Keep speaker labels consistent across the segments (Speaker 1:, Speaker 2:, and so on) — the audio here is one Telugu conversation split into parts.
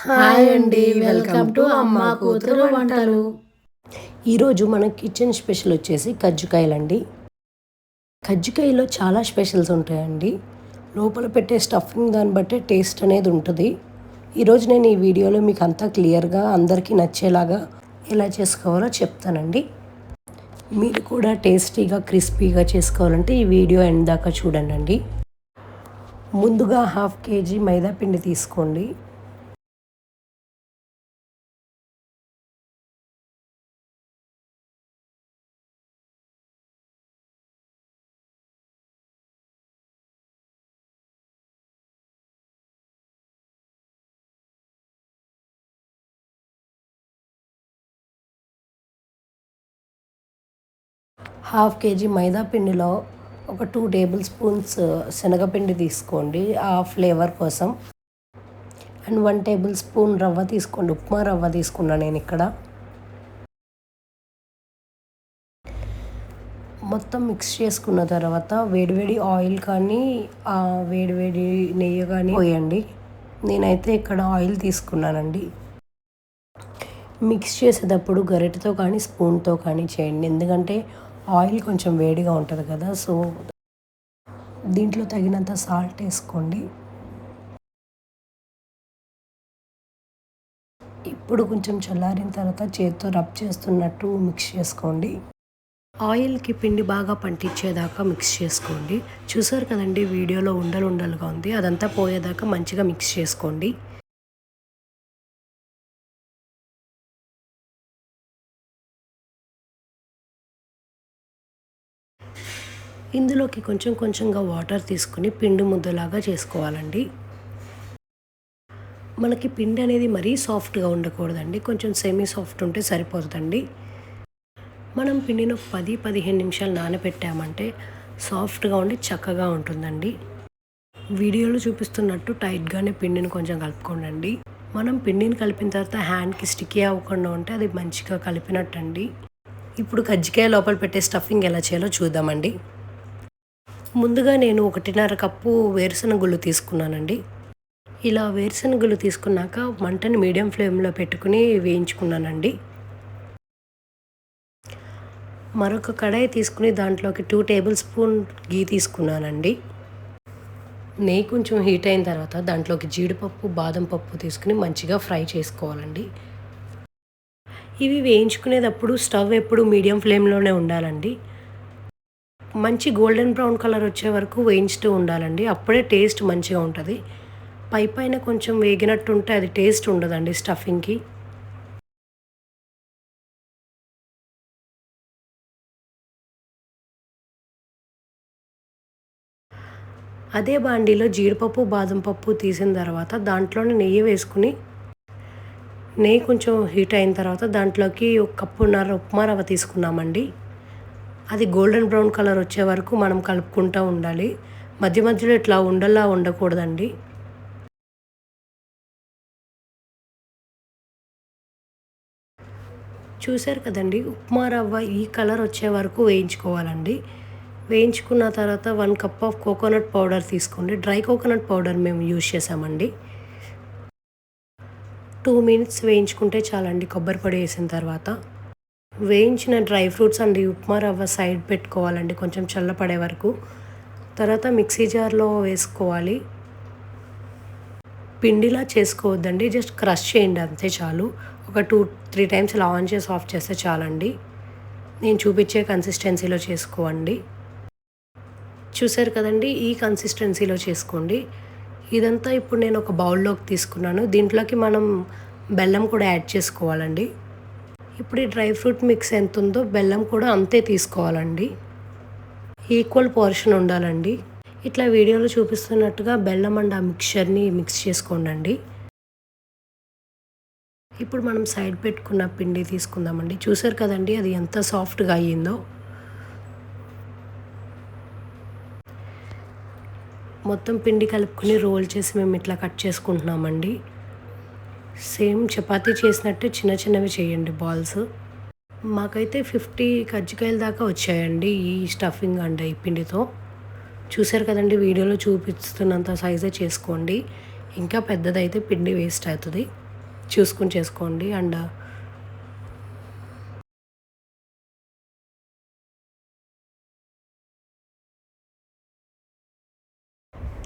Speaker 1: హాయ్ అండి, వెల్కమ్ టు అమ్మ కూతురు వంటలు.
Speaker 2: ఈరోజు మన కిచెన్ స్పెషల్ వచ్చేసి కజ్జికాయలండి. కజ్జికాయలో చాలా స్పెషల్స్ ఉంటాయండి. లోపల పెట్టే స్టఫింగ్ దాన్ని బట్టే టేస్ట్ అనేది ఉంటుంది. ఈరోజు నేను ఈ వీడియోలో మీకు అంతా క్లియర్గా అందరికీ నచ్చేలాగా ఎలా చేసుకోవాలో చెప్తానండి. మీరు కూడా టేస్టీగా క్రిస్పీగా చేసుకోవాలంటే ఈ వీడియో ఎండ్ దాకా చూడండి. ముందుగా 1/2 kg మైదా పిండి తీసుకోండి. హాఫ్ కేజీ మైదా పిండిలో ఒక 2 టేబుల్ స్పూన్స్ శనగపిండి తీసుకోండి ఆ ఫ్లేవర్ కోసం. అండ్ 1 టేబుల్ స్పూన్ రవ్వ తీసుకోండి, ఉప్మా రవ్వ తీసుకున్నాను నేను ఇక్కడ. మొత్తం మిక్స్ చేసుకున్న తర్వాత వేడివేడి ఆయిల్ కానీ వేడివేడి నెయ్యి కానీ పోయండి. నేనైతే ఇక్కడ ఆయిల్ తీసుకున్నానండి. మిక్స్ చేసేటప్పుడు గరిటెతో కానీ స్పూన్తో కానీ చేయండి, ఎందుకంటే ఆయిల్ కొంచెం వేడిగా ఉంటుంది కదా. సో దీంట్లో తగినంత సాల్ట్ వేసుకోండి. ఇప్పుడు కొంచెం చల్లారిన తర్వాత చేతితో రబ్ చేస్తున్నట్టు మిక్స్ చేసుకోండి. ఆయిల్కి పిండి బాగా పంటించేదాకా మిక్స్ చేసుకోండి. చూసారు కదండి, వీడియోలో ఉండలు ఉండలుగా ఉంది, అదంతా పోయేదాకా మంచిగా మిక్స్ చేసుకోండి. ఇందులోకి కొంచెం కొంచెంగా వాటర్ తీసుకుని పిండి ముద్దలాగా చేసుకోవాలండి. మనకి పిండి అనేది మరీ సాఫ్ట్గా ఉండకూడదండి, కొంచెం సెమీ సాఫ్ట్ ఉంటే సరిపోతుందండి. మనం పిండిని 10-15 నిమిషాలు నానబెట్టామంటే సాఫ్ట్గా ఉండి చక్కగా ఉంటుందండి. వీడియోలో చూపిస్తున్నట్టు టైట్గానే పిండిని కొంచెం కలుపుకోండి. మనం పిండిని కలిపిన తర్వాత హ్యాండ్కి స్టిక్కీ అవ్వకుండా ఉంటే అది మంచిగా కలిపినట్టండి. ఇప్పుడు కజ్జికాయ లోపల పెట్టే స్టఫింగ్ ఎలా చేయాలో చూద్దామండి. ముందుగా నేను 1.5 కప్పు వేరుశనగ గుళ్ళు తీసుకున్నానండి. ఇలా వేరుశనగ గుళ్ళు తీసుకున్నాక మంటని మీడియం ఫ్లేమ్లో పెట్టుకుని వేయించుకున్నానండి. మరొక కడాయి తీసుకుని దాంట్లోకి 2 టేబుల్ స్పూన్ గీ తీసుకున్నానండి. నెయ్యి కొంచెం హీట్ అయిన తర్వాత దాంట్లోకి జీడిపప్పు, బాదం పప్పు తీసుకుని మంచిగా ఫ్రై చేసుకోవాలండి. ఇవి వేయించుకునేటప్పుడు స్టవ్ ఎప్పుడు మీడియం ఫ్లేమ్లోనే ఉండాలండి. మంచి గోల్డెన్ బ్రౌన్ కలర్ వచ్చే వరకు వేయించుతూ ఉండాలండి, అప్పుడే టేస్ట్ మంచిగా ఉంటుంది. పైన కొంచెం వేగినట్టు ఉంటే అది టేస్ట్ ఉండదండి స్టఫింగ్కి. అదే బాండీలో జీడిపప్పు, బాదం పప్పు తీసిన తర్వాత దాంట్లోనే నెయ్యి వేసుకుని, నెయ్యి కొంచెం హీట్ అయిన తర్వాత దాంట్లోకి 1.5 కప్పు ఉప్మా రవ్వ తీసుకున్నామండి. అది గోల్డెన్ బ్రౌన్ కలర్ వచ్చే వరకు మనం కలుపుకుంటూ ఉండాలి. మధ్య మధ్యలో ఇట్లా ఉండల్లా ఉండకూడదండి. చూశారు కదండి, ఉప్మా రవ్వ ఈ కలర్ వచ్చే వరకు వేయించుకోవాలండి. వేయించుకున్న తర్వాత 1 కప్ ఆఫ్ కోకోనట్ పౌడర్ తీసుకోండి. డ్రై కోకోనట్ పౌడర్ మేము యూజ్ చేసామండి. 2 మినిట్స్ వేయించుకుంటే చాలండి కొబ్బరి పొడి వేసిన తర్వాత. వేయించిన డ్రై ఫ్రూట్స్ అండి ఉప్మా రవ్వ సైడ్ పెట్టుకోవాలండి కొంచెం చల్లపడే వరకు. తర్వాత మిక్సీ జార్లో వేసుకోవాలి. పిండిలా చేసుకోవద్దండి, జస్ట్ క్రష్ చేయండి అంతే చాలు. ఒక 2-3 టైమ్స్ ఇలా ఆన్ చేసి ఆఫ్ చేస్తే చాలండి. నేను చూపించే కన్సిస్టెన్సీలో చేసుకోండి. చూసారు కదండి, ఈ కన్సిస్టెన్సీలో చేసుకోండి. ఇదంతా ఇప్పుడు నేను ఒక బౌల్లోకి తీసుకున్నాను. దీంట్లోకి మనం బెల్లం కూడా యాడ్ చేసుకోవాలండి. ఇప్పుడు ఈ డ్రై ఫ్రూట్ మిక్స్ ఎంత ఉందో బెల్లం కూడా అంతే తీసుకోవాలండి. ఈక్వల్ పోర్షన్ ఉండాలండి. ఇట్లా వీడియోలో చూపిస్తున్నట్టుగా బెల్లం అండ్ ఆ మిక్చర్ని మిక్స్ చేసుకోండి. ఇప్పుడు మనం సైడ్ పెట్టుకున్న పిండి తీసుకుందామండి. చూసారు కదండి, అది ఎంత సాఫ్ట్గా అయ్యిందో. మొత్తం పిండి కలుపుకొని రోల్ చేసి మేము ఇట్లా కట్ చేసుకుంటున్నామండి. సేమ్ చపాతీ చేసినట్టే చిన్న చిన్నవి చేయండి బాల్స్. మాకైతే 50 కజ్జికాయల దాకా వచ్చాయండి ఈ స్టఫింగ్ అండ్ ఈ పిండితో. చూసారు కదండి, వీడియోలో చూపిస్తున్నంత సైజే చేసుకోండి, ఇంకా పెద్దదైతే పిండి వేస్ట్ అవుతుంది. చూసుకొని చేసుకోండి. అండ్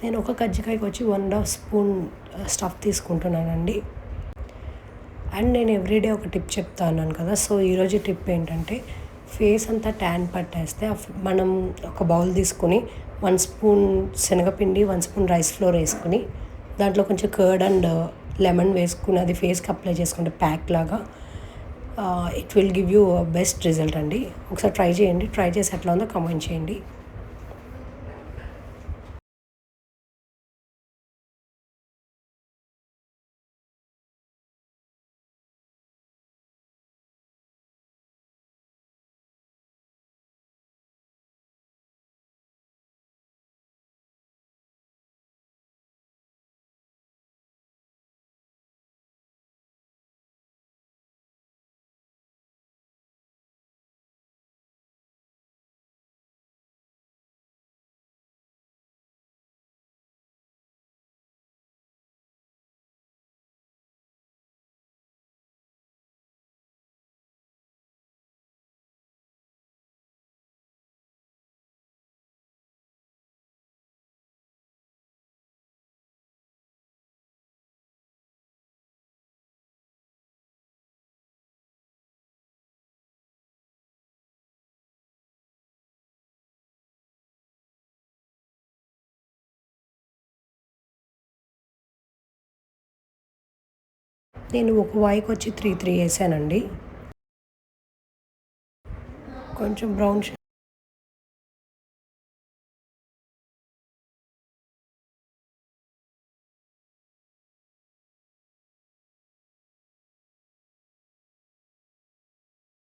Speaker 2: నేను ఒక కజ్జికాయకి వచ్చి 1.5 స్పూన్ స్టఫ్ తీసుకుంటున్నానండి. అండ్ నేను ఎవ్రీడే ఒక టిప్ చెప్తా ఉన్నాను కదా, సో ఈరోజు టిప్ ఏంటంటే ఫేస్ అంతా ట్యాన్ పట్టేస్తే మనం ఒక బౌల్ తీసుకొని 1 స్పూన్ శనగపిండి, 1 స్పూన్ రైస్ ఫ్లోర్ వేసుకొని దాంట్లో కొంచెం కర్డ్ అండ్ లెమన్ వేసుకుని అది ఫేస్కి అప్లై చేసుకుంటే ప్యాక్ లాగా it will give you best result అండి. ఒకసారి ట్రై చేయండి. ట్రై చేసి ఎట్లా ఉందో కామెంట్ చేయండి. నేను ఒక వాయికి వచ్చి 3 వేసానండి. కొంచెం బ్రౌన్